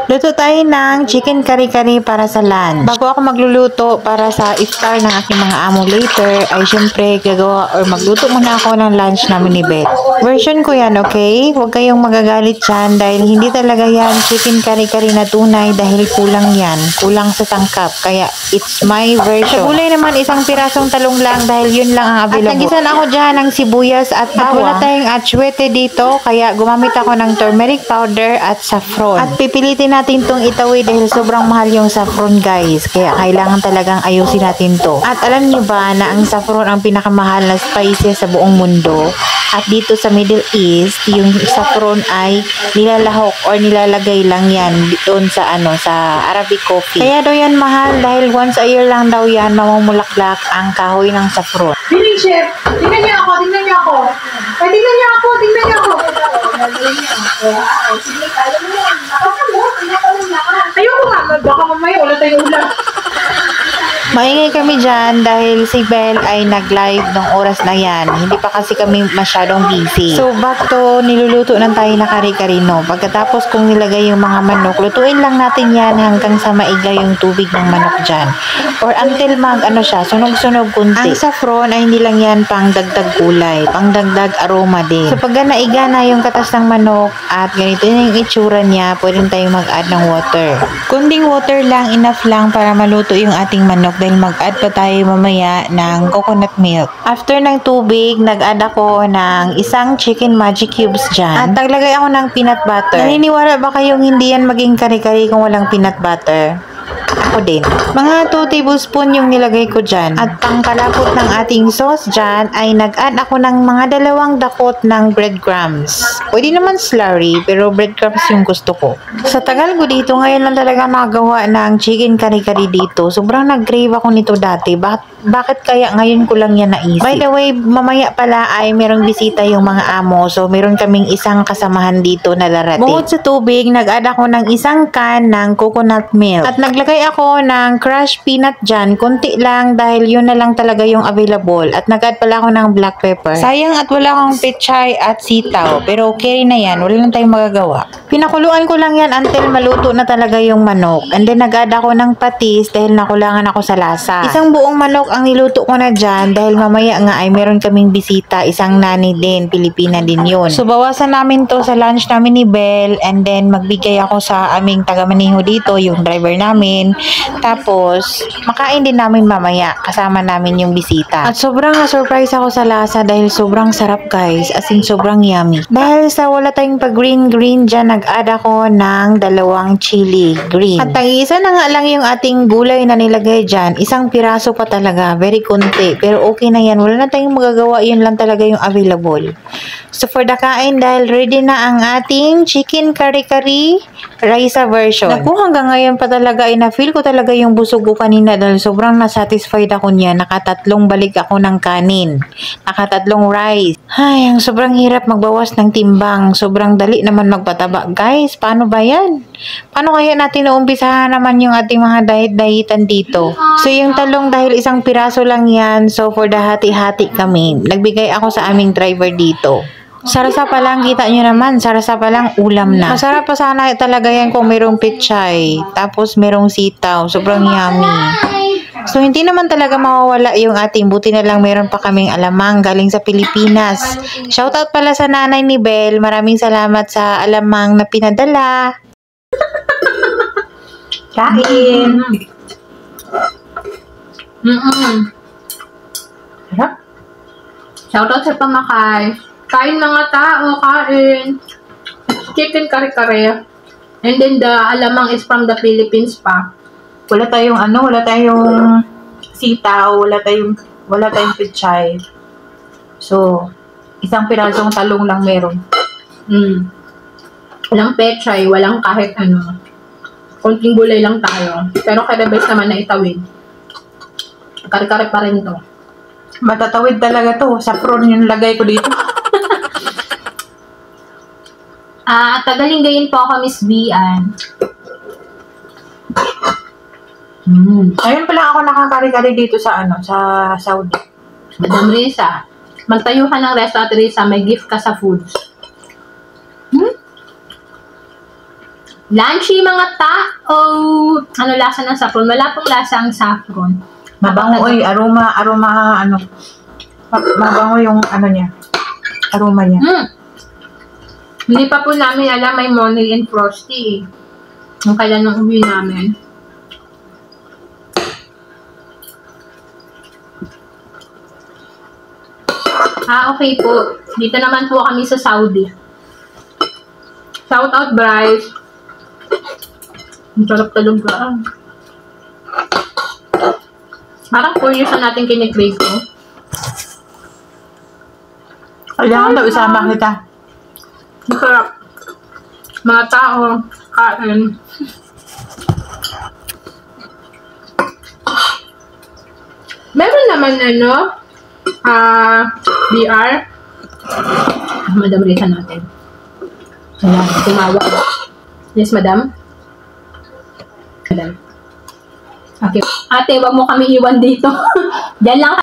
Luto tayo ng chicken kari-kari para sa lunch. Bago ako magluluto para sa iftar ng aking mga amo later, ay syempre gagawa or magluto muna ako ng lunch namin ni Beth. Version ko yan, okay? Huwag kayong magagalit dyan dahil hindi talaga yan chicken kari-kari na tunay dahil kulang yan. Kulang sa tangkap. Kaya it's my version. Sa gulay naman, isang pirasong talong lang dahil yun lang ang available. At nagisan ako dyan ng sibuyas at bawang. At wala tayong atsuete dito, kaya gumamit ako ng turmeric powder at saffron. At pipilitin natin itong itawid dahil sobrang mahal yung saffron, guys. Kaya kailangan talagang ayusin natin to. At alam niyo ba na ang saffron ang pinakamahal na spices sa buong mundo? At dito sa Middle East, yung saffron ay nilalahok or nilalagay lang yan doon sa sa Arabic coffee. Kaya daw yan mahal dahil once a year lang daw yan mamumulaklak ang kahoy ng saffron. Biling chef, tingnan niyo ako, tingnan niyo ako. Ay, tingnan niyo ako, tingnan niyo ako. Sige, kaya mo yan. Ayoko nga, baka mamaya wala tayong ulam. Maingay kami dyan dahil si Belle ay nag-live ng oras na yan. Hindi pa kasi kami masyadong busy. So, back to niluluto ng tayo na kari-kari, no? Pagkatapos kung nilagay yung mga manok, lutuin lang natin yan hanggang sa maiga yung tubig ng manok dyan. Or until siya, sunog-sunog kunti. Ang saffron ay hindi lang yan pang dagdag kulay, pang dagdag aroma din. So, pag naiga na yung katas ng manok at ganito yung itsura niya, pwedeng tayong mag-add ng water. Kunding water lang, enough lang para maluto yung ating manok dahil mag-add pa tayo mamaya ng coconut milk. After ng tubig, nag-add ako ng isang chicken magic cubes dyan. At naglagay ako ng peanut butter. Naniniwala ba kayong hindi yan maging kari-kari kung walang peanut butter? Ako din. Mga 2 tablespoon yung nilagay ko dyan. At pangkalapot ng ating sauce dyan ay nag-add ako ng mga 2 dakot ng breadcrumbs. Pwede naman slurry pero breadcrumbs yung gusto ko. Sa tagal ko dito, ngayon lang talaga nagawa ng chicken kari-kari dito. Sobrang nag-crave ako nito dati. Bakit kaya ngayon ko lang yan naisip? By the way, mamaya pala ay merong bisita yung mga amo. So, meron kaming isang kasamahan dito na darating. Bukod sa tubig, nag-add ako ng isang can ng coconut milk. At naglagay ako ng crushed peanut dyan. Kunti lang dahil yun na lang talaga yung available. At nag-add pala ako ng black pepper. Sayang at wala akong pechay at sitaw. Pero okay na yan. Wala lang tayong magagawa. Pinakuluan ko lang yan until maluto na talaga yung manok. And then nag-add ako ng patis dahil nakulangan ako sa lasa. Isang buong manok ang niluto ko na dyan dahil mamaya nga ay meron kaming bisita. Isang nani din. Pilipina din yun. So bawasan namin to sa lunch namin ni Belle. And then magbigay ako sa aming taga-maniho dito. Yung driver namin. Tapos, makain din namin mamaya kasama namin yung bisita. At sobrang na-surprise ako sa lasa dahil sobrang sarap, guys. As in, sobrang yummy. Dahil sa wala tayong pag-green dyan, nag-add ako ng 2 chili green. At isa na nga lang yung ating gulay na nilagay dyan. Isang piraso pa talaga. Very konti. Pero okay na yan. Wala na tayong magagawa. Yun lang talaga yung available. So, for the kain, dahil ready na ang ating chicken kari-kari Raisa version. Naku, hanggang ngayon pa talaga ay na-feel ko talaga yung busog ko kanina dahil sobrang na-satisfied ako niya. Nakatatlong balik ako ng kanin. Nakatatlong rice. Ay, ang sobrang hirap magbawas ng timbang. Sobrang dali naman magpataba. Guys, paano ba yan? Paano kaya natin naumpisahan naman yung ating mga diet-dietan dito? So, yung talong dahil isang piraso lang yan. So, for the hati-hati kami. Nagbigay ako sa aming driver dito. Sarasa pa lang, kita nyo naman, sarasa pa lang, ulam na. Masarap pa sana talaga yan kung merong pechay. Tapos merong sitaw. Sobrang yummy. So, hindi naman talaga mawawala yung ating. Buti na lang meron pa kaming alamang galing sa Pilipinas. Shoutout pala sa nanay ni Belle. Maraming salamat sa alamang na pinadala. Kain! Sarap. Shoutout sa pamakay. Kain mga tao, kain. Chicken kare-kare. And then the alamang is from the Philippines pa. Wala tayong wala tayong sitaw, wala tayong pechay. So, isang pirasong talong lang meron. Walang pechay, walang kahit ano. Konting gulay lang tayo. Pero kada best naman na itawid. Kare-kare pa rin to. Matatawid talaga to. Saffron yung lagay ko dito. Tagaling po ako, Miss Bian. Ayun pala ako nakakari-kari dito sa sa Saudi. Madam Risa, magtayo ka ng restaurant, Risa, may gift ka sa foods. Lunchy mga tao! Ano lasa ng saffron? Wala pong lasa ang saffron. Mabango, aroma, ano. Mabango yung ano niya. Aroma niya. Hindi pa po namin alam may Money and Frosty. Nung kailan nung uwi namin. Okay po. Dito naman po kami sa Saudi. Shout out, Bryce. Ang sarap talaga. Parang 4 years na natin kinikrave ko. Kailangan daw isama kita. Ang sarap. Mga tao, kain. Meron naman BR. Madam Rita natin. Ayan, tumawag. Yes, madam? Madam. Okay. Ate, wag mo kami iwan dito. Diyan lang